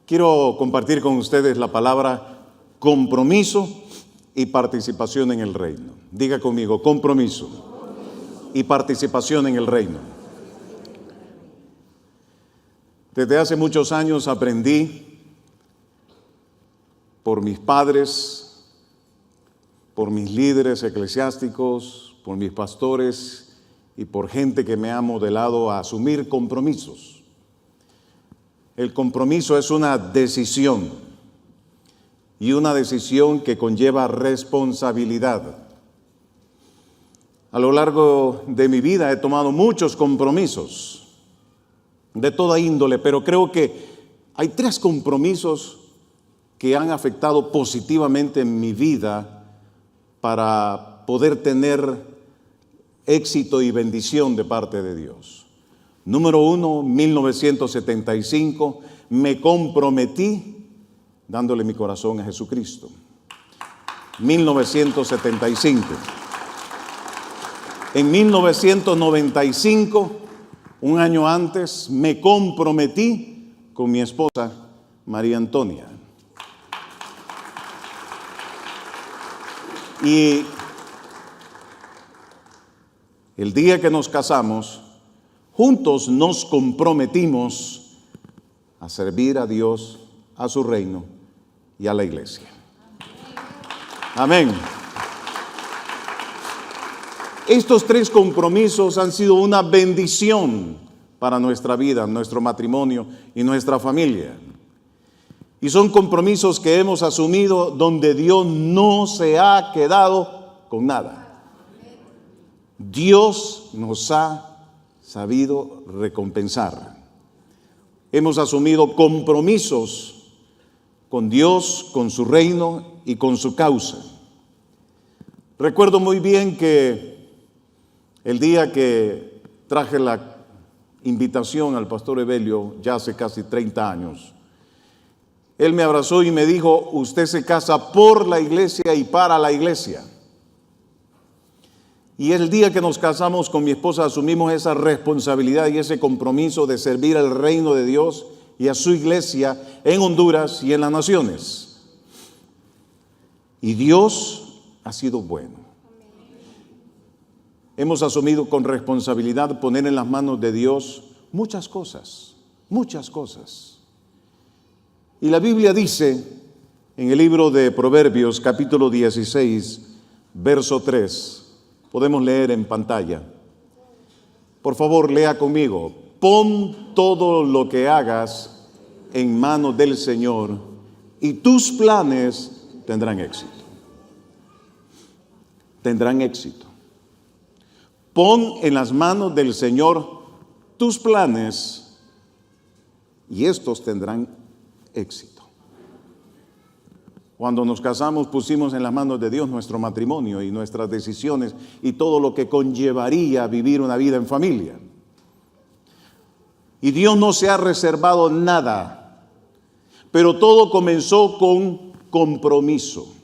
Quiero compartir con ustedes la palabra compromiso y participación en el reino. Diga conmigo, compromiso y participación en el reino. Desde hace muchos años aprendí por mis padres, por mis líderes eclesiásticos, por mis pastores y por gente que me ha modelado a asumir compromisos. El compromiso es una decisión y una decisión que conlleva responsabilidad. A lo largo de mi vida he tomado muchos compromisos de toda índole, pero creo que hay 3 compromisos que han afectado positivamente en mi vida para poder tener éxito y bendición de parte de Dios. Número 1, 1975, me comprometí dándole mi corazón a Jesucristo. 1975. En 1995, un año antes, me comprometí con mi esposa, María Antonia. Y el día que nos casamos, juntos nos comprometimos a servir a Dios, a su reino y a la iglesia. Amén. Estos 3 compromisos han sido una bendición para nuestra vida, nuestro matrimonio y nuestra familia. Y son compromisos que hemos asumido donde Dios no se ha quedado con nada. Dios nos ha sabido recompensar. Hemos asumido compromisos con Dios, con su reino y con su causa. Recuerdo muy bien que el día que traje la invitación al pastor Evelio, ya hace casi 30 años, él me abrazó y me dijo: usted se casa por la iglesia y para la iglesia. Y el día que nos casamos con mi esposa asumimos esa responsabilidad y ese compromiso de servir al reino de Dios y a su iglesia en Honduras y en las naciones. Y Dios ha sido bueno. Hemos asumido con responsabilidad poner en las manos de Dios muchas cosas, muchas cosas. Y la Biblia dice en el libro de Proverbios, capítulo 16, verso 3, podemos leer en pantalla. Por favor, lea conmigo. Pon todo lo que hagas en manos del Señor y tus planes tendrán éxito. Tendrán éxito. Pon en las manos del Señor tus planes y estos tendrán éxito. Cuando nos casamos pusimos en las manos de Dios nuestro matrimonio y nuestras decisiones y todo lo que conllevaría vivir una vida en familia. Y Dios no se ha reservado nada, pero todo comenzó con compromiso.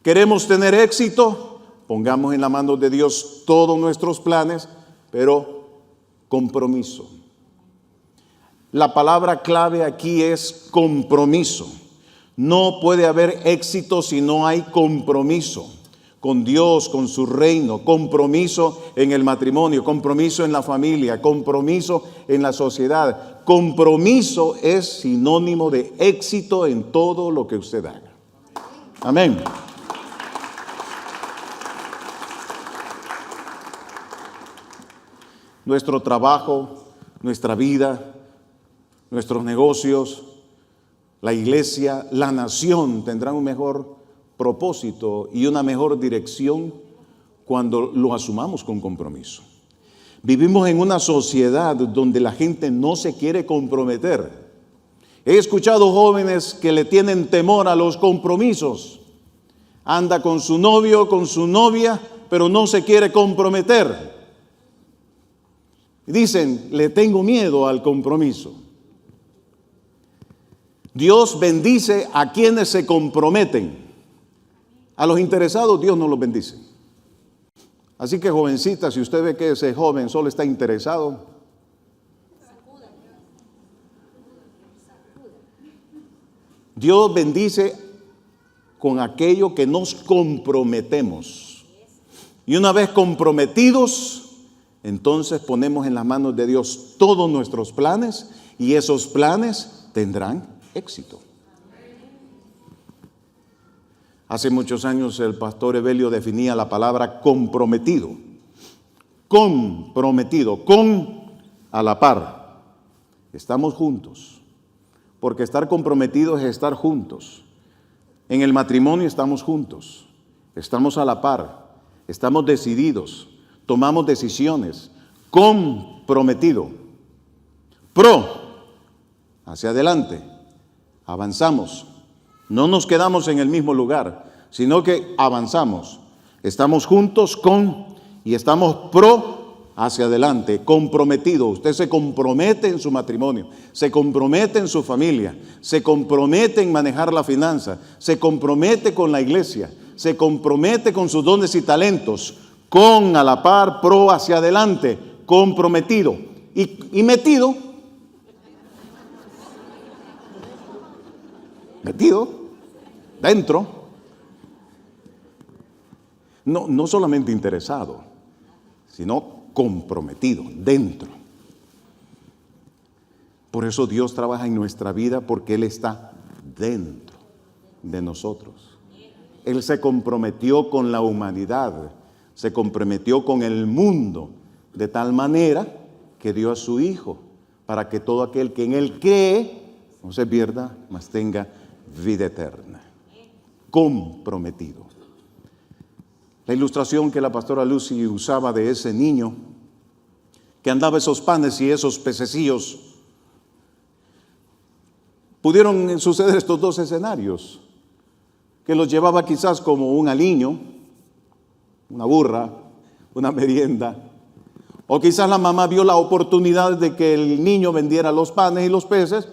¿Queremos tener éxito? Pongamos en las manos de Dios todos nuestros planes, pero compromiso. La palabra clave aquí es compromiso. No puede haber éxito si no hay compromiso con Dios, con su reino, compromiso en el matrimonio, compromiso en la familia, compromiso en la sociedad. Compromiso es sinónimo de éxito en todo lo que usted haga. Amén. Nuestro trabajo, nuestra vida, nuestros negocios, la iglesia, la nación tendrán un mejor propósito y una mejor dirección cuando lo asumamos con compromiso. Vivimos en una sociedad donde la gente no se quiere comprometer. He escuchado jóvenes que le tienen temor a los compromisos. Anda con su novio, con su novia, pero no se quiere comprometer. Dicen, le tengo miedo al compromiso. Dios bendice a quienes se comprometen. A los interesados Dios no los bendice. Así que, jovencita, si usted ve que ese joven solo está interesado, Dios bendice con aquello que nos comprometemos. Y una vez comprometidos, entonces ponemos en las manos de Dios todos nuestros planes y esos planes tendrán éxito. Hace muchos años el pastor Evelio definía la palabra comprometido. Comprometido, con a la par. Estamos juntos. Porque estar comprometidos es estar juntos. En el matrimonio estamos juntos. Estamos a la par. Estamos decididos. Tomamos decisiones. Comprometido. Pro. Hacia adelante. Avanzamos. No nos quedamos en el mismo lugar, sino que avanzamos. Estamos juntos y estamos pro hacia adelante, comprometido. Usted se compromete en su matrimonio, se compromete en su familia, se compromete en manejar la finanza, se compromete con la iglesia, se compromete con sus dones y talentos, con a la par, pro hacia adelante, comprometido y metido. Metido dentro, no solamente interesado, sino comprometido dentro. Por eso Dios trabaja en nuestra vida, porque Él está dentro de nosotros. Él se comprometió con la humanidad, se comprometió con el mundo, de tal manera que dio a su Hijo, para que todo aquel que en Él cree no se pierda, mas tenga vida eterna. Comprometido. La ilustración que la pastora Lucy usaba de ese niño que andaba esos panes y esos pececillos, pudieron suceder estos dos escenarios, que los llevaba quizás como un aliño, una burra, una merienda, o quizás la mamá vio la oportunidad de que el niño vendiera los panes y los peces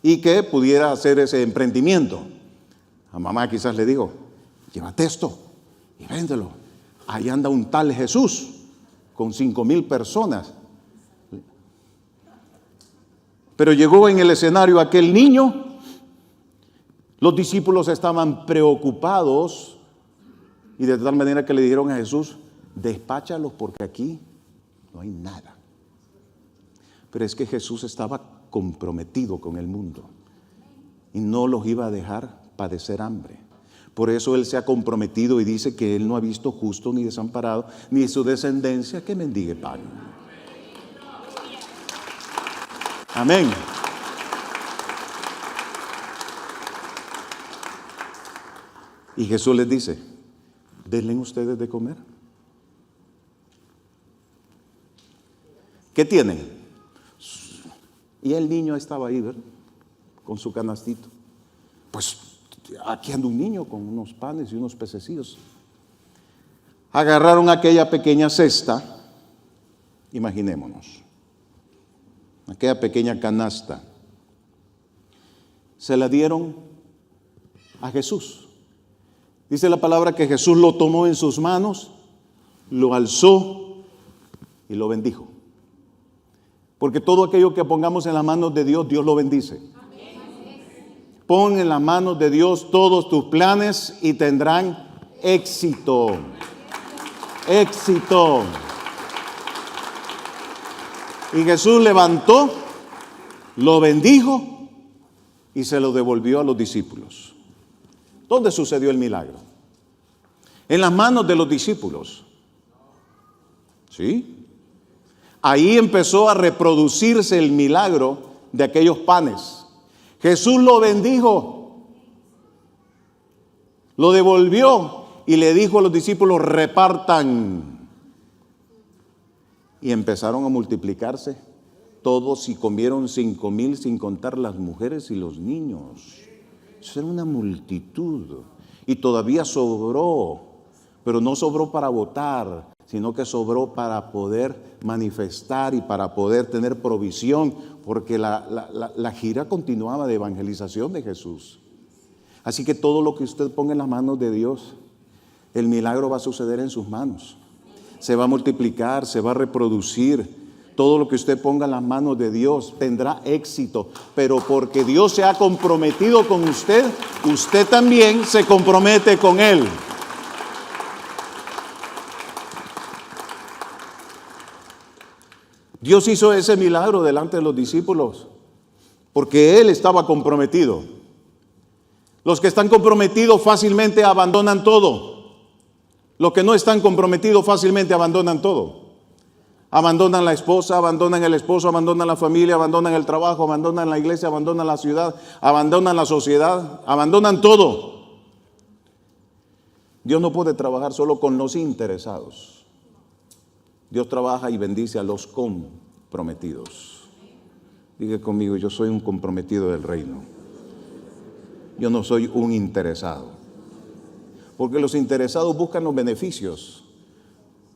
y que pudiera hacer ese emprendimiento. La mamá quizás le dijo: llévate esto y véndelo. Ahí anda un tal Jesús con 5,000 personas. Pero llegó en el escenario aquel niño. Los discípulos estaban preocupados y de tal manera que le dijeron a Jesús: despáchalos porque aquí no hay nada. Pero es que Jesús estaba comprometido con el mundo y no los iba a dejar padecer hambre. Por eso Él se ha comprometido y dice que Él no ha visto justo ni desamparado, ni su descendencia que mendigue pan. Amén. Y Jesús les dice: denle ustedes de comer. ¿Qué tienen? Y el niño estaba ahí, ¿verdad?, con su canastito. Pues aquí anda un niño con unos panes y unos pececillos. Agarraron aquella pequeña cesta, imaginémonos, aquella pequeña canasta, se la dieron a Jesús. Dice la palabra que Jesús lo tomó en sus manos, lo alzó y lo bendijo. Porque todo aquello que pongamos en las manos de Dios, Dios lo bendice. Pon en las manos de Dios todos tus planes y tendrán éxito. Éxito. Y Jesús levantó, lo bendijo y se lo devolvió a los discípulos. ¿Dónde sucedió el milagro? En las manos de los discípulos. ¿Sí? Ahí empezó a reproducirse el milagro de aquellos panes. Jesús lo bendijo, lo devolvió y le dijo a los discípulos: repartan. Y empezaron a multiplicarse todos y comieron 5,000 sin contar las mujeres y los niños. Eso era una multitud y todavía sobró, pero no sobró para votar, sino que sobró para poder manifestar y para poder tener provisión, porque la gira continuaba de evangelización de Jesús. Así que todo lo que usted ponga en las manos de Dios, el milagro va a suceder en sus manos. Se va a multiplicar, se va a reproducir, Todo lo que usted ponga en las manos de Dios tendrá éxito, pero porque Dios se ha comprometido con usted, usted también se compromete con Él. Dios hizo ese milagro delante de los discípulos porque Él estaba comprometido. Los que están comprometidos fácilmente abandonan todo. Los que no están comprometidos fácilmente abandonan todo. Abandonan la esposa, abandonan el esposo, abandonan la familia, abandonan el trabajo, abandonan la iglesia, abandonan la ciudad, abandonan la sociedad, abandonan todo. Dios no puede trabajar solo con los interesados. Dios trabaja y bendice a los comprometidos. Diga conmigo, yo soy un comprometido del reino. Yo no soy un interesado. Porque los interesados buscan los beneficios,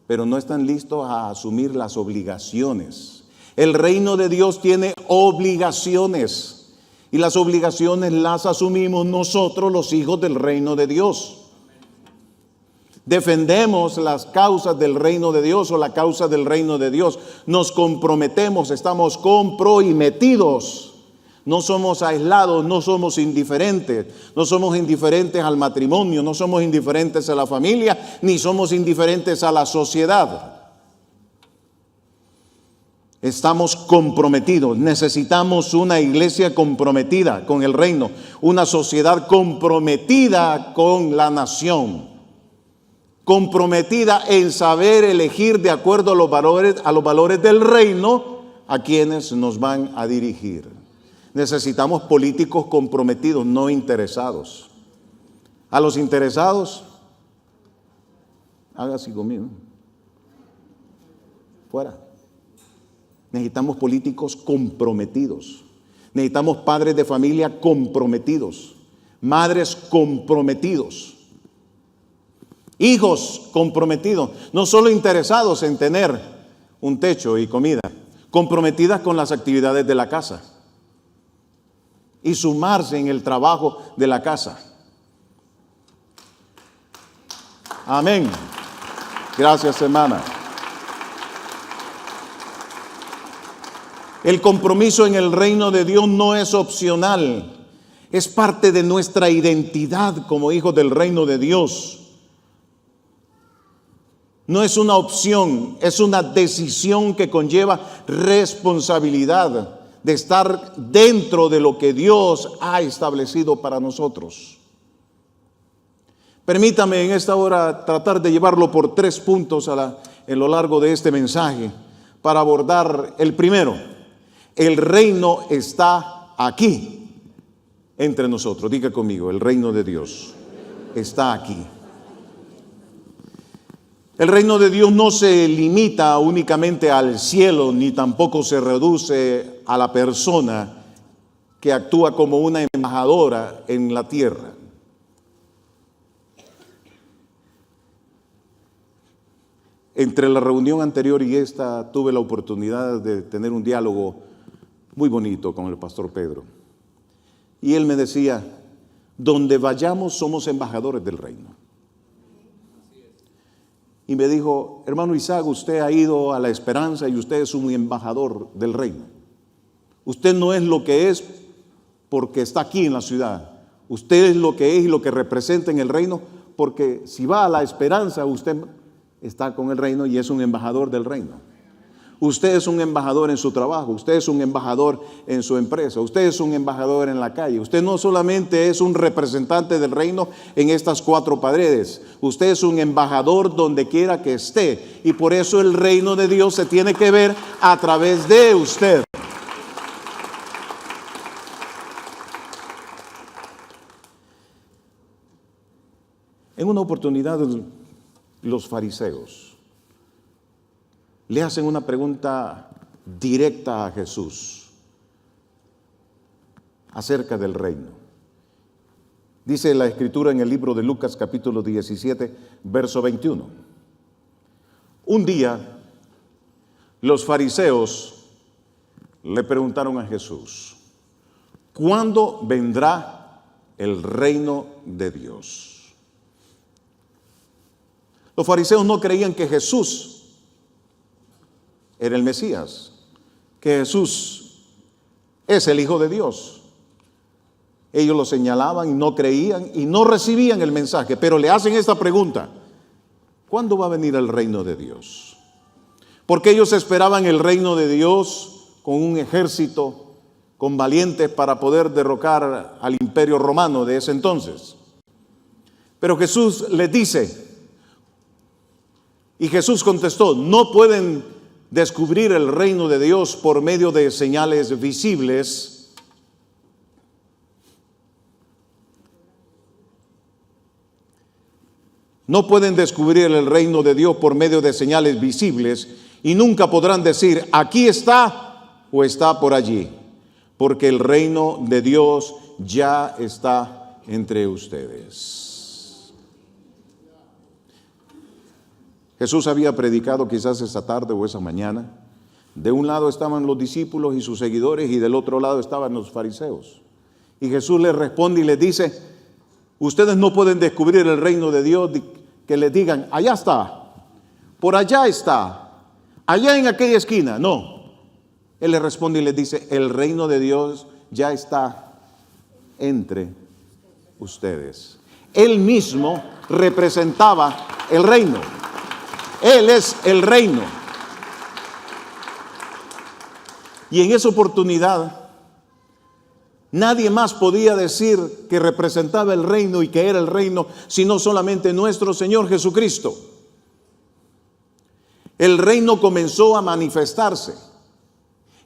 pero no están listos a asumir las obligaciones. El reino de Dios tiene obligaciones y las obligaciones las asumimos nosotros, los hijos del reino de Dios. Defendemos las causas del reino de Dios o la causa del reino de Dios. Nos comprometemos, estamos comprometidos. No somos aislados, no somos indiferentes. No somos indiferentes al matrimonio, no somos indiferentes a la familia, ni somos indiferentes a la sociedad. Estamos comprometidos. Necesitamos una iglesia comprometida con el reino, una sociedad comprometida con la nación, comprometida en saber elegir de acuerdo a los valores del reino a quienes nos van a dirigir. Necesitamos políticos comprometidos, no interesados. A los interesados, haga así conmigo. Fuera. Necesitamos políticos comprometidos. Necesitamos padres de familia comprometidos. Madres comprometidos. Hijos comprometidos. No solo interesados en tener un techo y comida. Comprometidas con las actividades de la casa. Y sumarse en el trabajo de la casa. Amén. Gracias, hermana. El compromiso en el reino de Dios no es opcional. Es parte de nuestra identidad como hijos del reino de Dios. No es una opción, es una decisión que conlleva responsabilidad de estar dentro de lo que Dios ha establecido para nosotros. Permítame en esta hora tratar de llevarlo por 3 puntos en lo largo de este mensaje para abordar el primero. El reino está aquí entre nosotros. Diga conmigo, el reino de Dios está aquí. El reino de Dios no se limita únicamente al cielo, ni tampoco se reduce a la persona que actúa como una embajadora en la tierra. Entre la reunión anterior y esta tuve la oportunidad de tener un diálogo muy bonito con el pastor Pedro. Y él me decía, donde vayamos somos embajadores del reino. Y me dijo, hermano Isaac, usted ha ido a la esperanza y usted es un embajador del reino. Usted no es lo que es porque está aquí en la ciudad. Usted es lo que es y lo que representa en el reino, porque si va a la esperanza, usted está con el reino y es un embajador del reino. Usted es un embajador en su trabajo, usted es un embajador en su empresa, usted es un embajador en la calle. Usted no solamente es un representante del reino en estas 4 paredes, usted es un embajador donde quiera que esté. Y por eso el reino de Dios se tiene que ver a través de usted. En una oportunidad, los fariseos le hacen una pregunta directa a Jesús acerca del reino. Dice la escritura en el libro de Lucas capítulo 17, verso 21. Un día los fariseos le preguntaron a Jesús, ¿cuándo vendrá el reino de Dios? Los fariseos no creían que Jesús era el Mesías, que Jesús es el Hijo de Dios. Ellos lo señalaban y no creían y no recibían el mensaje, pero le hacen esta pregunta: ¿cuándo va a venir el reino de Dios? Porque ellos esperaban el reino de Dios con un ejército, con valientes para poder derrocar al imperio romano de ese entonces. Pero Jesús les dice, y Jesús contestó: no pueden descubrir el reino de Dios por medio de señales visibles. No pueden descubrir el reino de Dios por medio de señales visibles, y nunca podrán decir: aquí está o está por allí, porque el reino de Dios ya está entre ustedes. Jesús había predicado quizás esa tarde o esa mañana. De un lado estaban los discípulos y sus seguidores, y del otro lado estaban los fariseos. Y Jesús les responde y les dice: ustedes no pueden descubrir el reino de Dios que les digan: allá está, por allá está, allá en aquella esquina. No. Él les responde y les dice: el reino de Dios ya está entre ustedes. Él mismo representaba el reino. Él es el reino. Y en esa oportunidad, nadie más podía decir que representaba el reino y que era el reino, sino solamente nuestro Señor Jesucristo. El reino comenzó a manifestarse,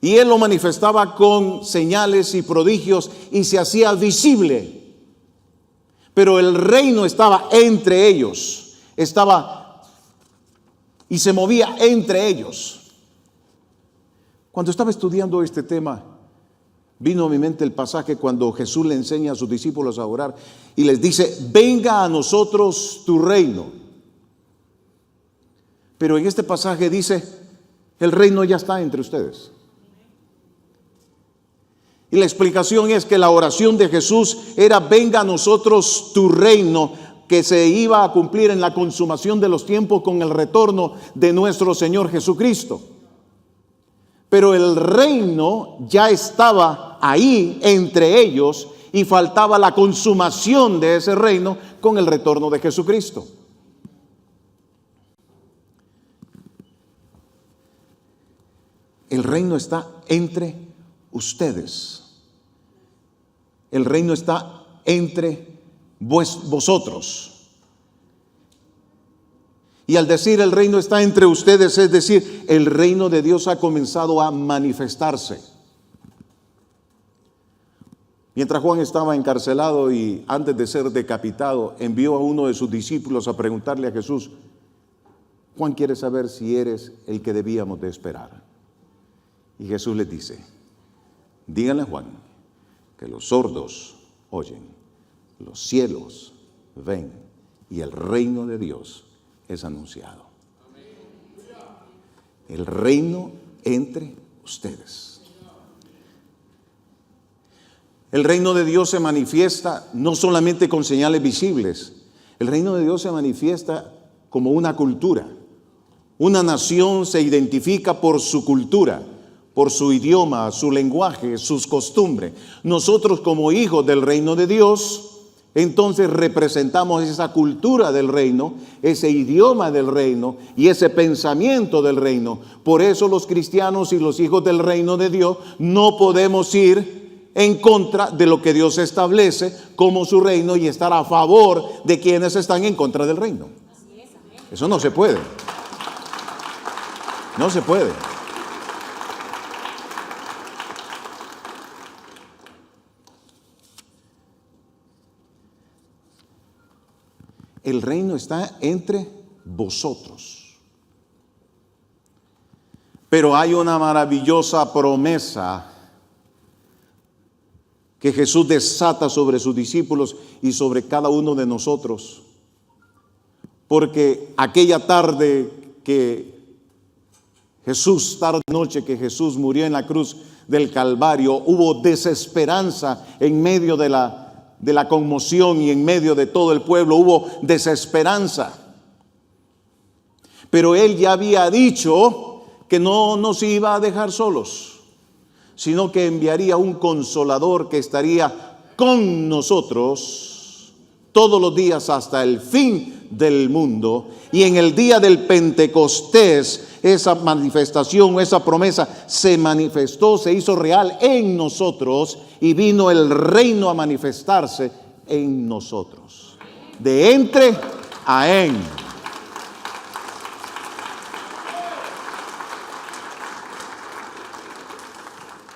y Él lo manifestaba con señales y prodigios, y se hacía visible. Pero el reino estaba entre ellos, y se movía entre ellos. Cuando estaba estudiando este tema, vino a mi mente el pasaje cuando Jesús le enseña a sus discípulos a orar y les dice: venga a nosotros tu reino. Pero en este pasaje dice: el reino ya está entre ustedes. Y la explicación es que la oración de Jesús era: venga a nosotros tu reino, que se iba a cumplir en la consumación de los tiempos con el retorno de nuestro Señor Jesucristo. Pero el reino ya estaba ahí entre ellos, y faltaba la consumación de ese reino con el retorno de Jesucristo. El reino está entre ustedes. El reino está entre vosotros. Y al decir el reino está entre ustedes, es decir, el reino de Dios ha comenzado a manifestarse. Mientras Juan estaba encarcelado y antes de ser decapitado, envió a uno de sus discípulos a preguntarle a Jesús: Juan quiere saber si eres el que debíamos de esperar. Y Jesús les dice: díganle a Juan que los sordos oyen, los cielos ven, y el reino de Dios es anunciado. El reino entre ustedes. El reino de Dios se manifiesta no solamente con señales visibles. El reino de Dios se manifiesta como una cultura. Una nación se identifica por su cultura, por su idioma, su lenguaje, sus costumbres. Nosotros, como hijos del reino de Dios, entonces representamos esa cultura del reino, ese idioma del reino y ese pensamiento del reino. Por eso los cristianos y los hijos del reino de Dios no podemos ir en contra de lo que Dios establece como su reino y estar a favor de quienes están en contra del reino. Eso no se puede. No se puede. El reino está entre vosotros. Pero hay una maravillosa promesa que Jesús desata sobre sus discípulos y sobre cada uno de nosotros. Porque aquella tarde que noche que Jesús murió en la cruz del Calvario, hubo desesperanza en medio de la conmoción y en medio de todo el pueblo hubo desesperanza. Pero Él ya había dicho que no nos iba a dejar solos, sino que enviaría un consolador que estaría con nosotros todos los días hasta el fin del mundo. Y en el día del Pentecostés, esa manifestación, esa promesa se manifestó, se hizo real en nosotros y vino el reino a manifestarse en nosotros. De entre a en.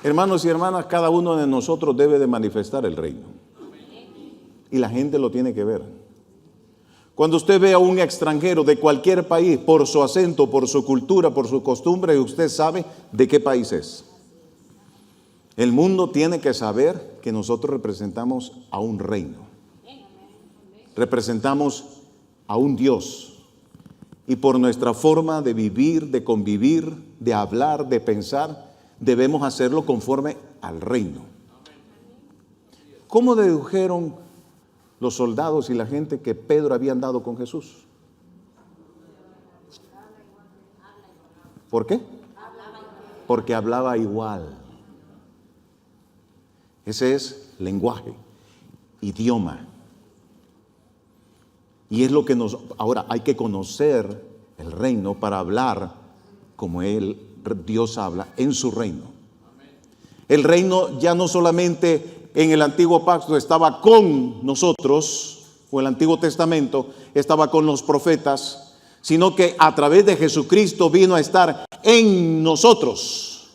Hermanos y hermanas, cada uno de nosotros debe de manifestar el reino. Y la gente lo tiene que ver. Cuando usted ve a un extranjero de cualquier país, por su acento, por su cultura, por su costumbre, usted sabe de qué país es. El mundo tiene que saber que nosotros representamos a un reino. Representamos a un Dios. Y por nuestra forma de vivir, de convivir, de hablar, de pensar, debemos hacerlo conforme al reino. ¿Cómo dedujeron los soldados y la gente que Pedro había andado con Jesús? ¿Por qué? Porque hablaba igual. Ese es lenguaje, idioma. Y es lo que ahora hay que conocer el reino para hablar como Dios habla en su reino. El reino ya no solamente en el antiguo pacto estaba con nosotros, o el Antiguo Testamento estaba con los profetas, sino que a través de Jesucristo vino a estar en nosotros.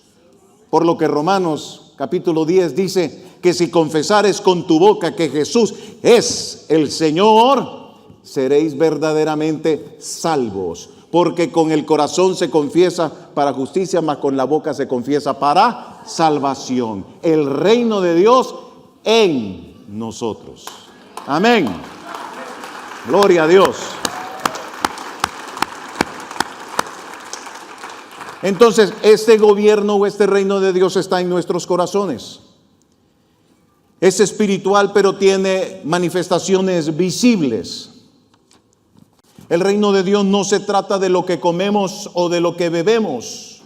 Por lo que Romanos capítulo 10 dice que si confesares con tu boca que Jesús es el Señor, seréis verdaderamente salvos. Porque con el corazón se confiesa para justicia, mas con la boca se confiesa para salvación. El reino de Dios en nosotros. Amén. Gloria a Dios. Entonces, este gobierno o este reino de Dios está en nuestros corazones. Es espiritual, pero tiene manifestaciones visibles. El reino de Dios no se trata de lo que comemos o de lo que bebemos.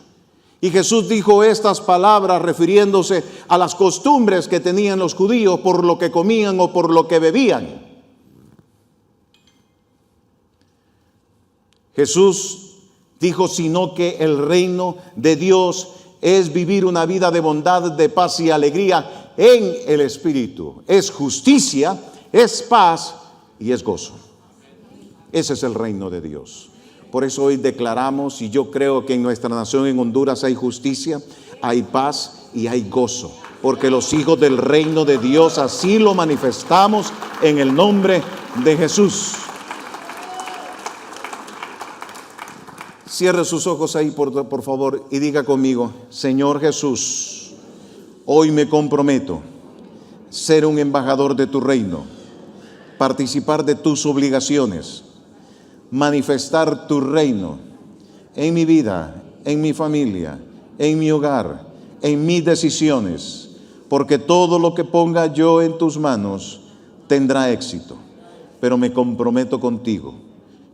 Y Jesús dijo estas palabras refiriéndose a las costumbres que tenían los judíos por lo que comían o por lo que bebían. Jesús dijo, sino que el reino de Dios es vivir una vida de bondad, de paz y alegría en el Espíritu. Es justicia, es paz y es gozo. Ese es el reino de Dios. Por eso hoy declaramos, y yo creo que en nuestra nación, en Honduras, hay justicia, hay paz y hay gozo. Porque los hijos del reino de Dios así lo manifestamos en el nombre de Jesús. Cierre sus ojos ahí, por favor, y diga conmigo: Señor Jesús, hoy me comprometo a ser un embajador de tu reino, participar de tus obligaciones, manifestar tu reino en mi vida, en mi familia, en mi hogar, en mis decisiones, porque todo lo que ponga yo en tus manos tendrá éxito. Pero me comprometo contigo,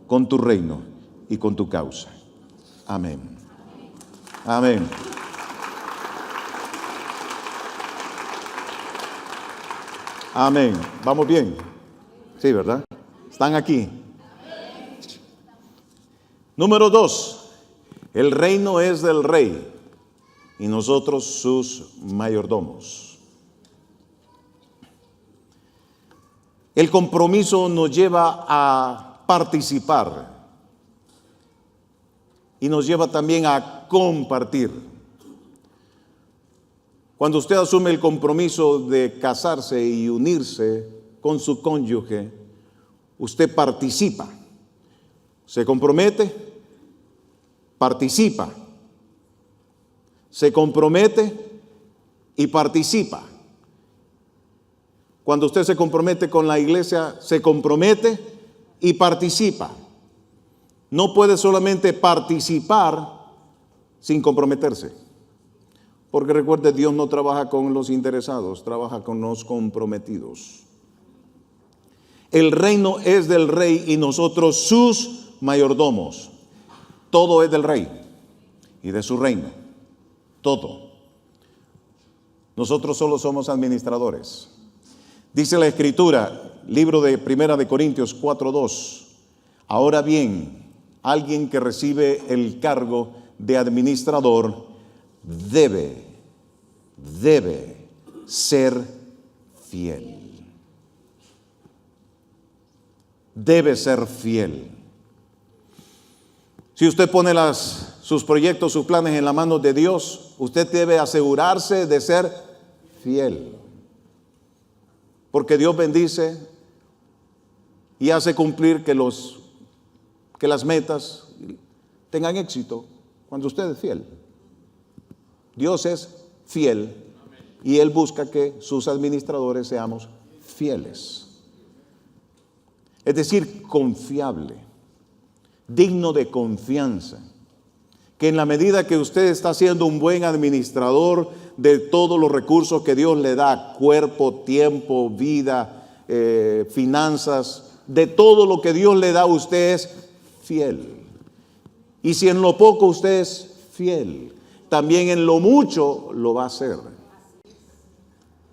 con tu reino y con tu causa. Amén. Amén. Amén. ¿Vamos bien? Sí, ¿verdad? ¿Están aquí? Número 2, el reino es del rey y nosotros sus mayordomos. El compromiso nos lleva a participar y nos lleva también a compartir. Cuando usted asume el compromiso de casarse y unirse con su cónyuge, usted participa. Se compromete, participa. Se compromete y participa. Cuando usted se compromete con la iglesia, se compromete y participa. No puede solamente participar sin comprometerse. Porque recuerde, Dios no trabaja con los interesados, trabaja con los comprometidos. El reino es del rey y nosotros sus mayordomos. Todo es del rey y de su reino. Todo. Nosotros solo somos administradores. Dice la Escritura, libro de Primera de Corintios 4:2. Ahora bien, alguien que recibe el cargo de administrador debe ser fiel. Debe ser fiel. Si usted pone sus proyectos, sus planes en las manos de Dios, usted debe asegurarse de ser fiel. Porque Dios bendice y hace cumplir que las metas tengan éxito cuando usted es fiel. Dios es fiel y Él busca que sus administradores seamos fieles. Es decir, confiable, digno de confianza. Que en la medida que usted está siendo un buen administrador de todos los recursos que Dios le da, cuerpo, tiempo, vida, finanzas, de todo lo que Dios le da, usted es fiel. Y si en lo poco usted es fiel, también en lo mucho lo va a hacer.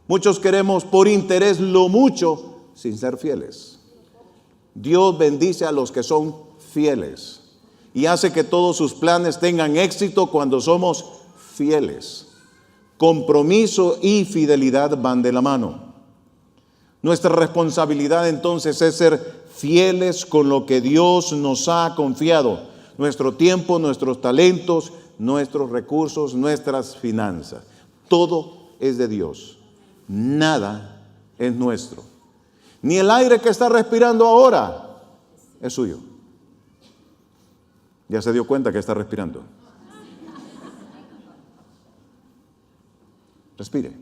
Muchos queremos por interés lo mucho sin ser fieles. Dios bendice a los que son fieles y hace que todos sus planes tengan éxito cuando somos fieles. Compromiso y fidelidad van de la mano. Nuestra responsabilidad entonces es ser fieles con lo que Dios nos ha confiado. Nuestro tiempo, nuestros talentos, nuestros recursos, nuestras finanzas. Todo es de Dios. Nada es nuestro. Ni el aire que está respirando ahora es suyo. ¿Ya se dio cuenta que está respirando? Respire.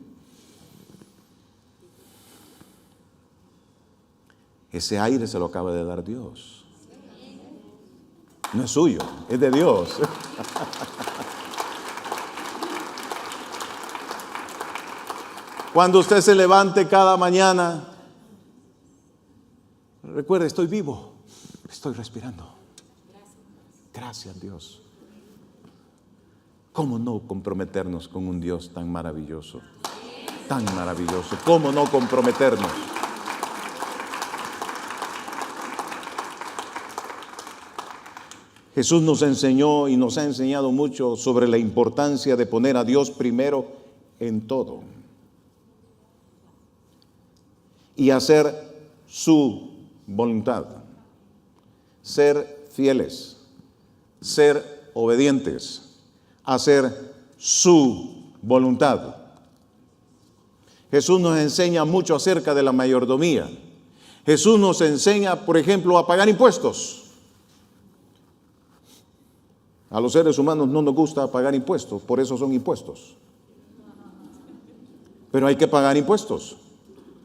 Ese aire se lo acaba de dar Dios. No es suyo, es de Dios. Cuando usted se levante cada mañana, recuerde, estoy vivo, estoy respirando. Gracias, Dios. ¿Cómo no comprometernos con un Dios tan maravilloso? Tan maravilloso. ¿Cómo no comprometernos? Jesús nos enseñó y nos ha enseñado mucho sobre la importancia de poner a Dios primero en todo y hacer su voluntad, ser fieles, ser obedientes, hacer su voluntad. Jesús nos enseña mucho acerca de la mayordomía. Jesús nos enseña, por ejemplo, a pagar impuestos. A los seres humanos no nos gusta pagar impuestos, por eso son impuestos. Pero hay que pagar impuestos.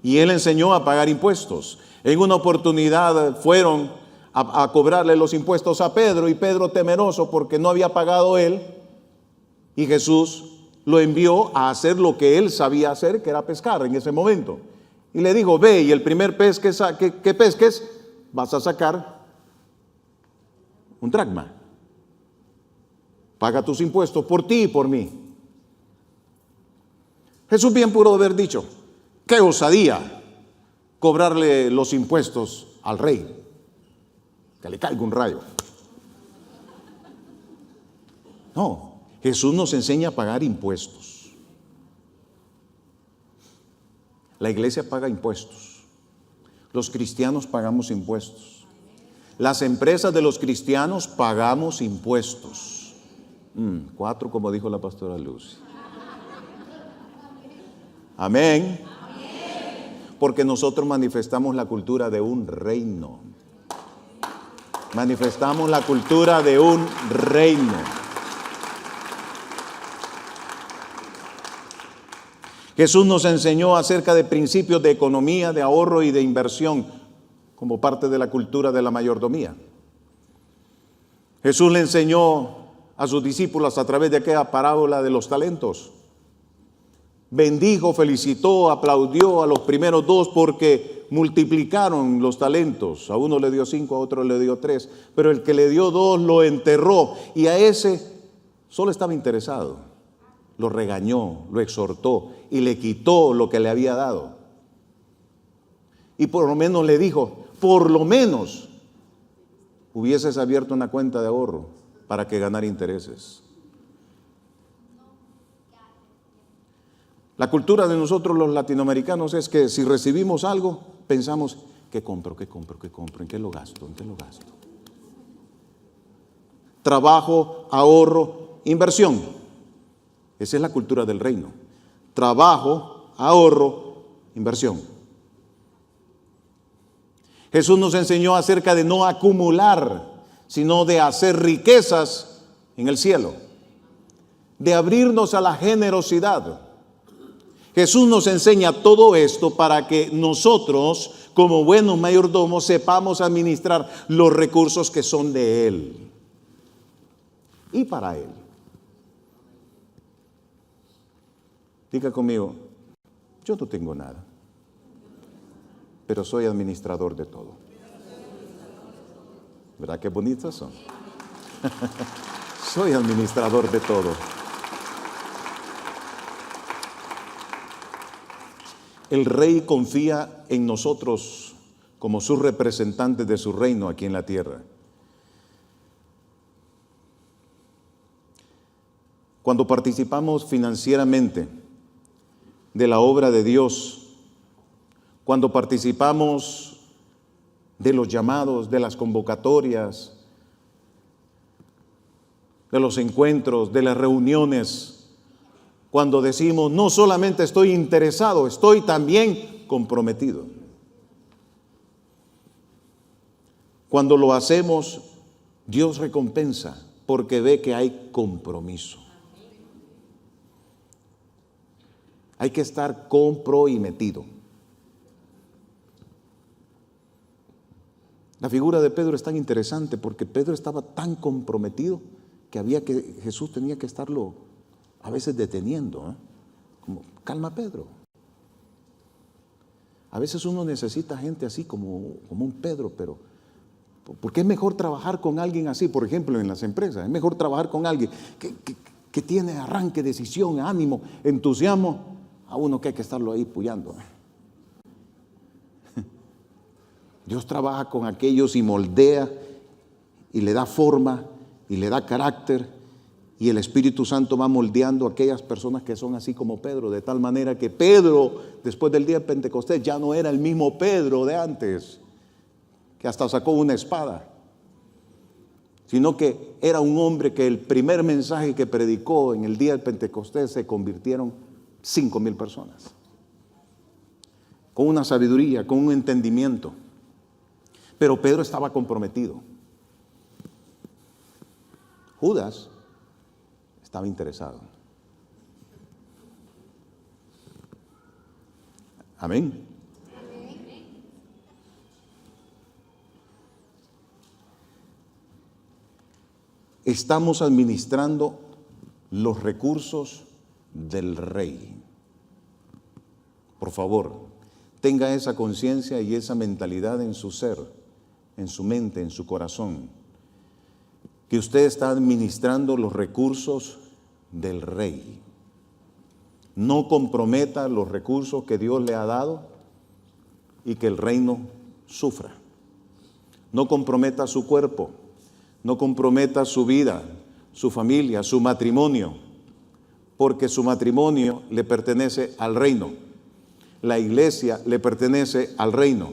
Y Él enseñó a pagar impuestos. En una oportunidad fueron a cobrarle los impuestos a Pedro, y Pedro, temeroso porque no había pagado él, y Jesús lo envió a hacer lo que él sabía hacer, que era pescar en ese momento. Y le dijo: ve, y el primer pez que pesques, vas a sacar un dracma. Paga tus impuestos por ti y por mí. Jesús bien pudo haber dicho: qué osadía cobrarle los impuestos al rey, que le caiga un rayo. No, Jesús nos enseña a pagar impuestos. La iglesia paga impuestos. Los cristianos pagamos impuestos. Las empresas de los cristianos pagamos impuestos. 4, como dijo la pastora Lucy. Amén. Porque nosotros manifestamos la cultura de un reino. Manifestamos la cultura de un reino. Jesús nos enseñó acerca de principios de economía, de ahorro y de inversión como parte de la cultura de la mayordomía. Jesús le enseñó a sus discípulos a través de aquella parábola de los talentos. Bendijo, felicitó, aplaudió a los primeros 2 porque multiplicaron los talentos. A uno le dio 5, a otro le dio 3, pero el que le dio 2 lo enterró, y a ese solo estaba interesado. Lo regañó, lo exhortó y le quitó lo que le había dado. Y por lo menos le dijo, por lo menos hubieses abierto una cuenta de ahorro para que ganara intereses. La cultura de nosotros los latinoamericanos es que si recibimos algo, pensamos, ¿qué compro? ¿Qué compro? ¿Qué compro? ¿En qué lo gasto? ¿En qué lo gasto? Trabajo, ahorro, inversión. Esa es la cultura del reino. Trabajo, ahorro, inversión. Jesús nos enseñó acerca de no acumular, sino de hacer riquezas en el cielo, de abrirnos a la generosidad. Jesús nos enseña todo esto para que nosotros, como buenos mayordomos, sepamos administrar los recursos que son de Él y para Él. Diga conmigo, yo no tengo nada, pero soy administrador de todo. ¿Verdad qué bonitos son? Soy administrador de todo. El rey confía en nosotros como sus representantes de su reino aquí en la tierra. Cuando participamos financieramente de la obra de Dios, cuando participamos de los llamados, de las convocatorias, de los encuentros, de las reuniones, cuando decimos, no solamente estoy interesado, estoy también comprometido. Cuando lo hacemos, Dios recompensa porque ve que hay compromiso. Hay que estar comprometido. La figura de Pedro es tan interesante porque Pedro estaba tan comprometido que Jesús tenía que estarlo a veces deteniendo, como, calma Pedro. A veces uno necesita gente así como un Pedro, pero porque es mejor trabajar con alguien así, por ejemplo en las empresas, es mejor trabajar con alguien que tiene arranque, decisión, ánimo, entusiasmo, a uno que hay que estarlo ahí puyando. Dios trabaja con aquellos y moldea y le da forma y le da carácter. Y el Espíritu Santo va moldeando a aquellas personas que son así como Pedro, de tal manera que Pedro, después del día de Pentecostés, ya no era el mismo Pedro de antes, que hasta sacó una espada, sino que era un hombre que el primer mensaje que predicó en el día del Pentecostés se convirtieron 5,000 personas, con una sabiduría, con un entendimiento. Pero Pedro estaba comprometido. Judas estaba interesado. Amén. Estamos administrando los recursos del rey. Por favor, tenga esa conciencia y esa mentalidad en su ser, en su mente, en su corazón, que usted está administrando los recursos del rey. No comprometa los recursos que Dios le ha dado y que el reino sufra. No comprometa su cuerpo, no comprometa su vida, su familia, su matrimonio, porque su matrimonio le pertenece al reino. La iglesia le pertenece al reino.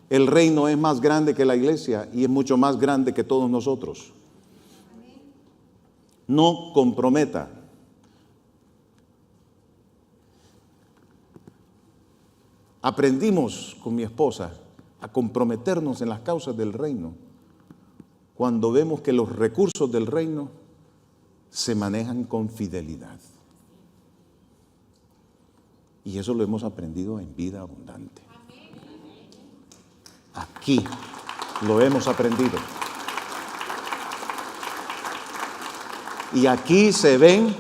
El reino es más grande que la iglesia y es mucho más grande que todos nosotros. No comprometa. Aprendimos con mi esposa a comprometernos en las causas del reino cuando vemos que los recursos del reino se manejan con fidelidad. Y eso lo hemos aprendido en Vida Abundante. Aquí lo hemos aprendido. Y aquí se ven,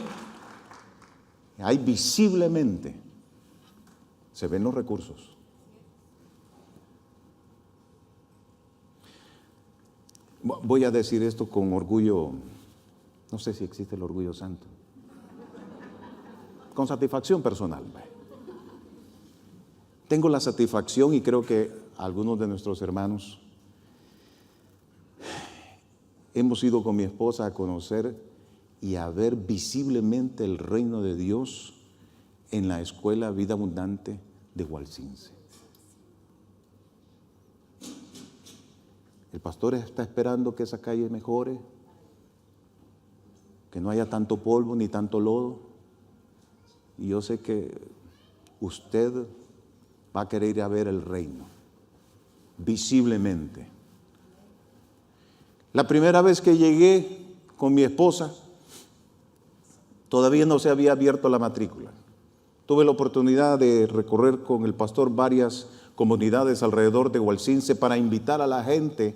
ahí visiblemente, se ven los recursos. Voy a decir esto con orgullo No sé si existe el orgullo santo. Con satisfacción personal. Tengo la satisfacción, y creo que algunos de nuestros hermanos hemos ido con mi esposa a conocer y a ver visiblemente el reino de Dios en la escuela Vida Abundante de Hualcince. El pastor está esperando que esa calle mejore, que no haya tanto polvo ni tanto lodo. Y yo sé que usted va a querer ir a ver el reino, visiblemente. La primera vez que llegué con mi esposa, todavía no se había abierto la matrícula. Tuve la oportunidad de recorrer con el pastor varias comunidades alrededor de Hualcince para invitar a la gente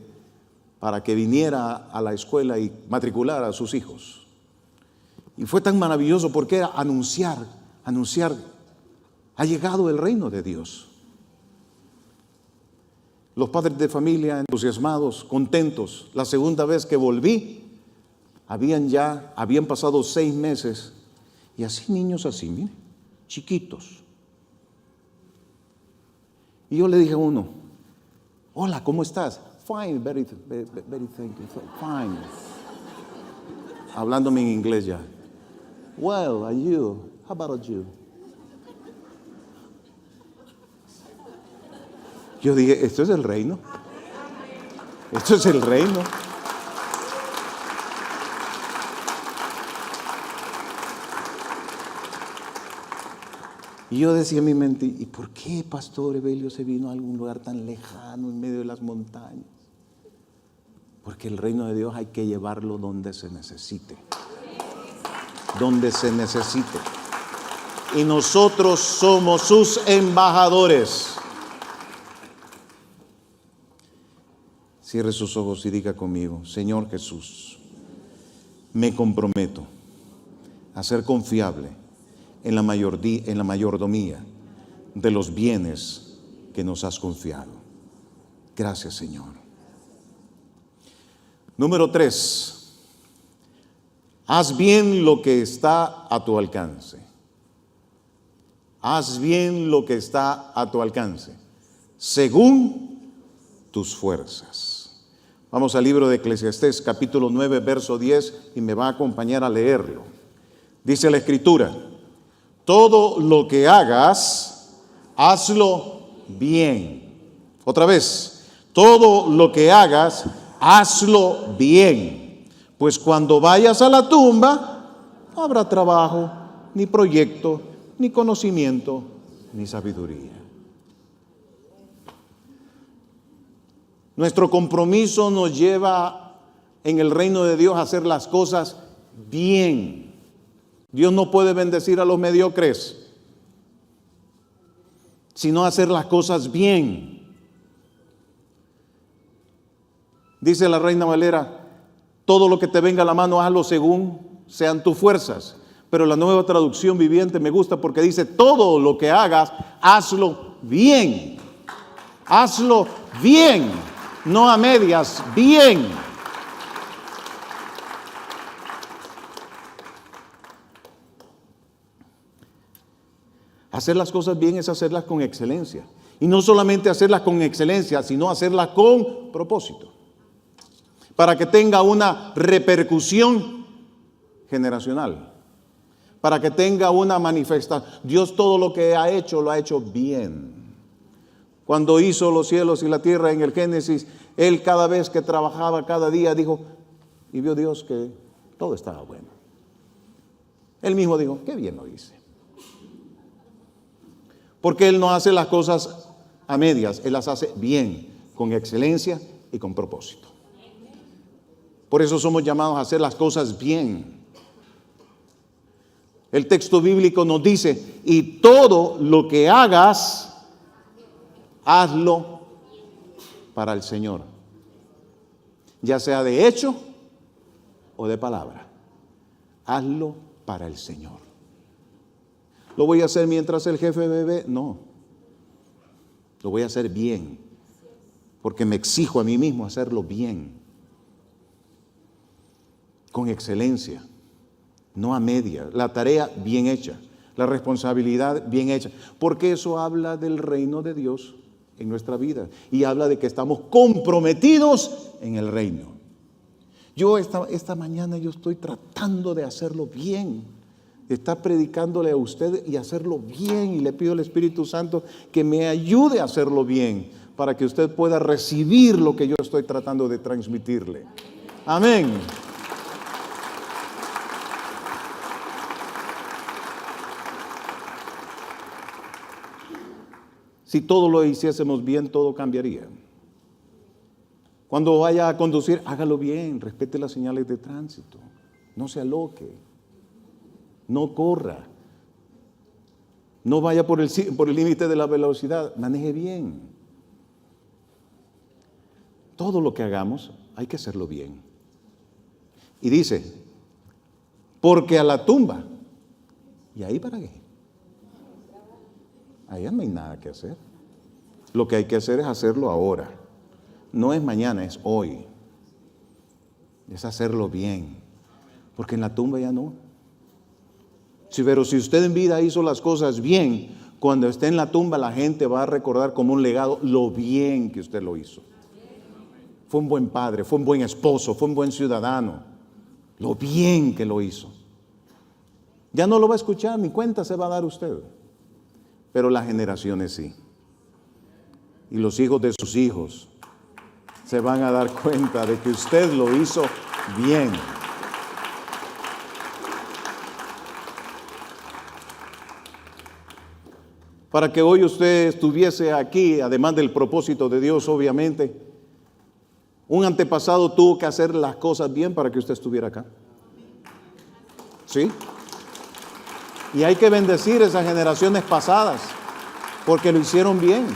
para que viniera a la escuela y matriculara a sus hijos. Y fue tan maravilloso porque era anunciar, ha llegado el reino de Dios. Los padres de familia entusiasmados, contentos. La segunda vez que volví, habían pasado 6 meses y así niños así, mire, chiquitos. Y yo le dije a uno, hola, ¿cómo estás? Fine, very thank you, fine. Hablándome en inglés ya. Well, and you? How about you? Yo dije, esto es el reino. Esto es el reino. Y yo decía en mi mente, ¿y por qué Pastor Evelio se vino a algún lugar tan lejano en medio de las montañas? Porque el reino de Dios hay que llevarlo donde se necesite. Donde se necesite. Y nosotros somos sus embajadores. Cierre sus ojos y diga conmigo, Señor Jesús, me comprometo a ser confiable en la mayordomía de los bienes que nos has confiado. Gracias, Señor. Número 3, haz bien lo que está a tu alcance. Haz bien lo que está a tu alcance, según tus fuerzas. Vamos al libro de Eclesiastés, capítulo 9, verso 10, y me va a acompañar a leerlo. Dice la Escritura, todo lo que hagas, hazlo bien. Otra vez, todo lo que hagas, hazlo bien, pues cuando vayas a la tumba, no habrá trabajo, ni proyecto, ni conocimiento, ni sabiduría. Nuestro compromiso nos lleva en el reino de Dios a hacer las cosas bien. Dios no puede bendecir a los mediocres, sino hacer las cosas bien. Dice la Reina Valera, todo lo que te venga a la mano, hazlo según sean tus fuerzas. Pero la Nueva Traducción Viviente me gusta porque dice, todo lo que hagas, hazlo bien. Hazlo bien, no a medias, bien. Hacer las cosas bien es hacerlas con excelencia. Y no solamente hacerlas con excelencia, sino hacerlas con propósito. Para que tenga una repercusión generacional. Para que tenga una manifestación. Dios todo lo que ha hecho, lo ha hecho bien. Cuando hizo los cielos y la tierra en el Génesis, Él cada vez que trabajaba, cada día dijo, y vio Dios que todo estaba bueno. Él mismo dijo, qué bien lo hice. Porque Él no hace las cosas a medias, Él las hace bien, con excelencia y con propósito. Por eso somos llamados a hacer las cosas bien. El texto bíblico nos dice, y todo lo que hagas, hazlo para el Señor. Ya sea de hecho o de palabra. Hazlo para el Señor. ¿Lo voy a hacer mientras el jefe bebe? No. Lo voy a hacer bien. Porque me exijo a mí mismo hacerlo bien. con excelencia, no a media. La tarea bien hecha, la responsabilidad bien hecha, porque eso habla del reino de Dios en nuestra vida y habla de que estamos comprometidos en el reino. Yo esta mañana yo estoy tratando de hacerlo bien, de estar predicándole a usted y hacerlo bien, y le pido al Espíritu Santo que me ayude a hacerlo bien para que usted pueda recibir lo que yo estoy tratando de transmitirle. Amén. Si todo lo hiciésemos bien, todo cambiaría. Cuando vaya a conducir, hágalo bien, respete las señales de tránsito, no se aloque, no corra, no vaya por el límite de la velocidad, maneje bien. Todo lo que hagamos hay que hacerlo bien. Y dice, porque a la tumba, ¿y ahí para qué? Allá no hay nada que hacer. Lo que hay que hacer es hacerlo ahora. No es mañana, es hoy. Es hacerlo bien. Porque en la tumba ya no. Sí, pero si usted en vida hizo las cosas bien, cuando esté en la tumba la gente va a recordar como un legado lo bien que usted lo hizo. Fue un buen padre, fue un buen esposo, fue un buen ciudadano. Lo bien que lo hizo. Ya no lo va a escuchar, ni cuenta se va a dar usted. Pero las generaciones sí. Y los hijos de sus hijos se van a dar cuenta de que usted lo hizo bien. Para que hoy usted estuviese aquí, además del propósito de Dios, obviamente, un antepasado tuvo que hacer las cosas bien para que usted estuviera acá. ¿Sí? Y hay que bendecir esas generaciones pasadas, porque lo hicieron bien.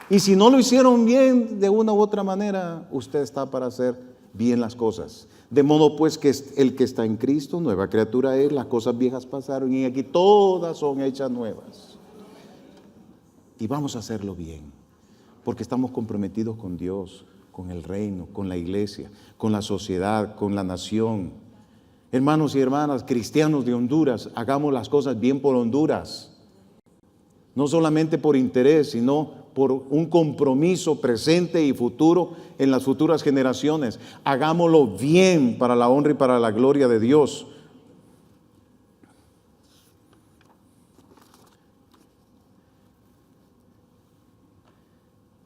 Y si no lo hicieron bien, de una u otra manera, usted está para hacer bien las cosas. De modo pues que el que está en Cristo, nueva criatura es, las cosas viejas pasaron y aquí todas son hechas nuevas. Y vamos a hacerlo bien, porque estamos comprometidos con Dios, con el reino, con la iglesia, con la sociedad, con la nación. Hermanos y hermanas, cristianos de Honduras, hagamos las cosas bien por Honduras. No solamente por interés, sino por un compromiso presente y futuro en las futuras generaciones. Hagámoslo bien para la honra y para la gloria de Dios.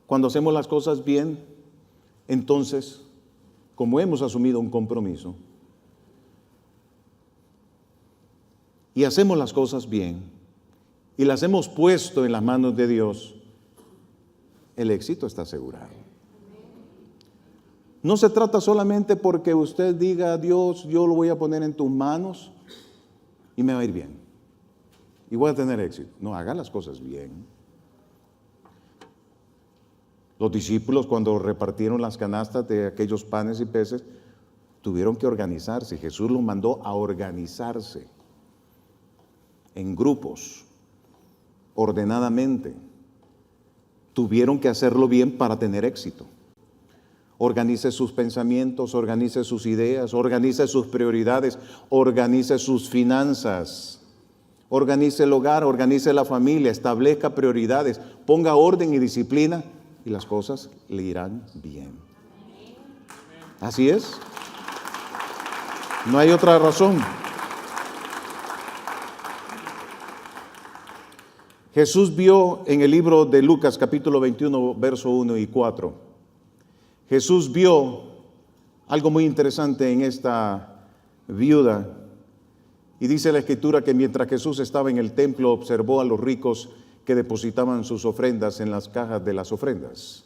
Cuando hacemos las cosas bien, entonces, como hemos asumido un compromiso y hacemos las cosas bien y las hemos puesto en las manos de Dios, el éxito está asegurado. No se trata solamente porque usted diga, Dios, yo lo voy a poner en tus manos y me va a ir bien y voy a tener éxito. No, haga las cosas bien. Los discípulos, cuando repartieron las canastas de aquellos panes y peces, tuvieron que organizarse. Jesús los mandó a organizarse en grupos, ordenadamente. Tuvieron que hacerlo bien para tener éxito. Organice sus pensamientos, organice sus ideas, organice sus prioridades, organice sus finanzas, organice el hogar, organice la familia, establezca prioridades, ponga orden y disciplina y las cosas le irán bien. Así es. No hay otra razón. Jesús vio en el libro de Lucas capítulo 21, verso 1 y 4. Jesús vio algo muy interesante en esta viuda. Y dice la Escritura que mientras Jesús estaba en el templo, observó a los ricos que depositaban sus ofrendas en las cajas de las ofrendas.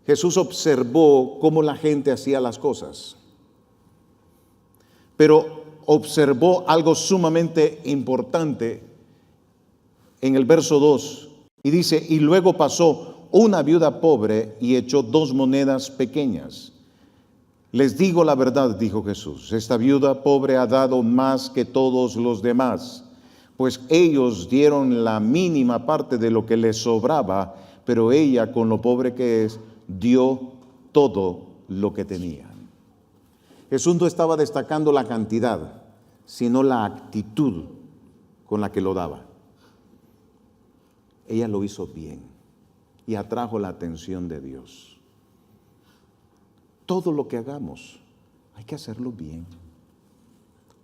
Jesús observó cómo la gente hacía las cosas, pero observó algo sumamente importante en el verso 2, y dice, y luego pasó una viuda pobre y echó 2 monedas pequeñas. Les digo la verdad, dijo Jesús, esta viuda pobre ha dado más que todos los demás, pues ellos dieron la mínima parte de lo que les sobraba, pero ella, con lo pobre que es, dio todo lo que tenía. Jesús no estaba destacando la cantidad, sino la actitud con la que lo daba. Ella lo hizo bien y atrajo la atención de Dios. Todo lo que hagamos, hay que hacerlo bien.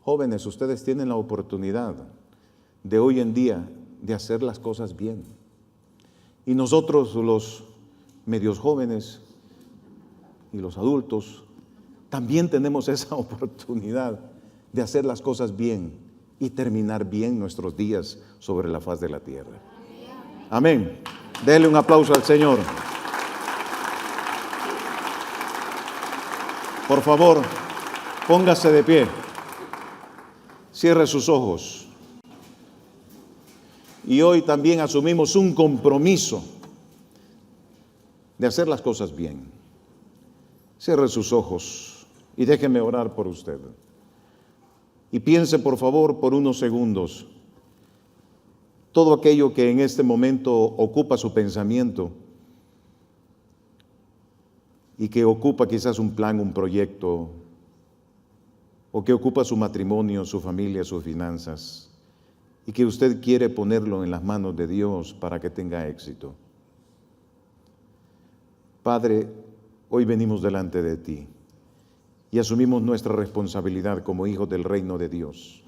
Jóvenes, ustedes tienen la oportunidad de hoy en día de hacer las cosas bien. Y nosotros, los medios jóvenes y los adultos, también tenemos esa oportunidad de hacer las cosas bien y terminar bien nuestros días sobre la faz de la tierra. Amén. Dele un aplauso al Señor. Por favor, póngase de pie. Cierre sus ojos. Y hoy también asumimos un compromiso de hacer las cosas bien. Cierre sus ojos y déjeme orar por usted. Y piense, por favor, por unos segundos, todo aquello que en este momento ocupa su pensamiento y que ocupa quizás un plan, un proyecto, o que ocupa su matrimonio, su familia, sus finanzas, y que usted quiere ponerlo en las manos de Dios para que tenga éxito. Padre, hoy venimos delante de ti y asumimos nuestra responsabilidad como hijos del reino de Dios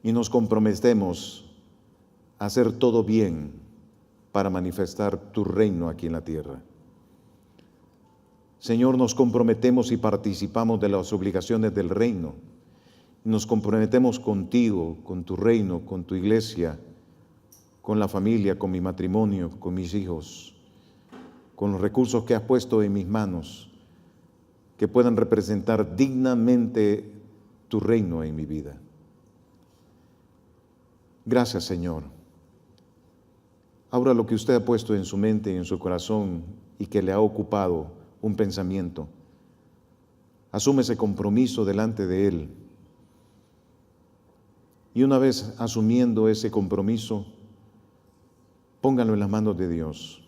y nos comprometemos a hacer todo bien para manifestar tu reino aquí en la tierra. Señor, nos comprometemos y participamos de las obligaciones del reino. Nos comprometemos contigo, con tu reino, con tu iglesia, con la familia, con mi matrimonio, con mis hijos, con los recursos que has puesto en mis manos, que puedan representar dignamente tu reino en mi vida. Gracias, Señor. Ahora lo que usted ha puesto en su mente y en su corazón y que le ha ocupado un pensamiento, asume ese compromiso delante de Él. Y una vez asumiendo ese compromiso, póngalo en las manos de Dios.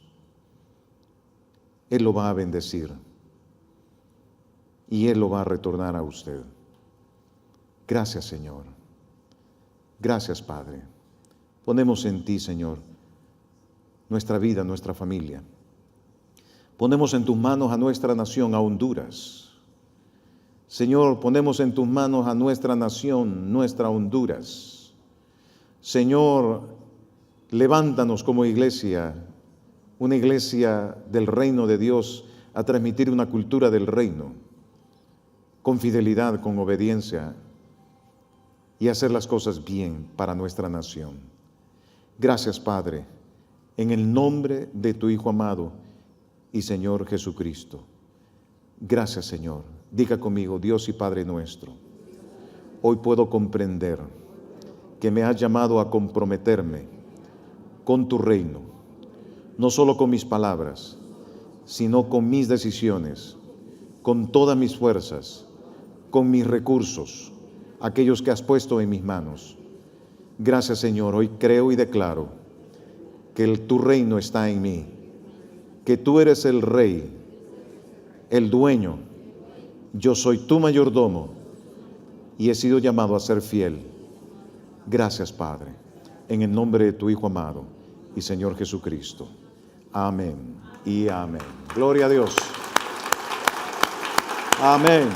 Él lo va a bendecir y Él lo va a retornar a usted. Gracias, Señor. Gracias, Padre. Ponemos en ti, Señor, nuestra vida, nuestra familia. Ponemos en tus manos a nuestra nación, a Honduras. Señor, ponemos en tus manos a nuestra nación, nuestra Honduras. Señor, levántanos como iglesia, una iglesia del reino de Dios, a transmitir una cultura del reino, con fidelidad, con obediencia, y hacer las cosas bien para nuestra nación. Gracias, Padre, en el nombre de tu Hijo amado y Señor Jesucristo. Gracias, Señor. Diga conmigo: Dios y Padre nuestro, hoy puedo comprender que me has llamado a comprometerme con tu reino, no solo con mis palabras, sino con mis decisiones, con todas mis fuerzas, con mis recursos, aquellos que has puesto en mis manos. Gracias, Señor. Hoy creo y declaro que tu reino está en mí, que tú eres el Rey, el dueño. Yo soy tu mayordomo y he sido llamado a ser fiel. Gracias, Padre, en el nombre de tu Hijo amado y Señor Jesucristo. Amén y amén. Gloria a Dios. Amén.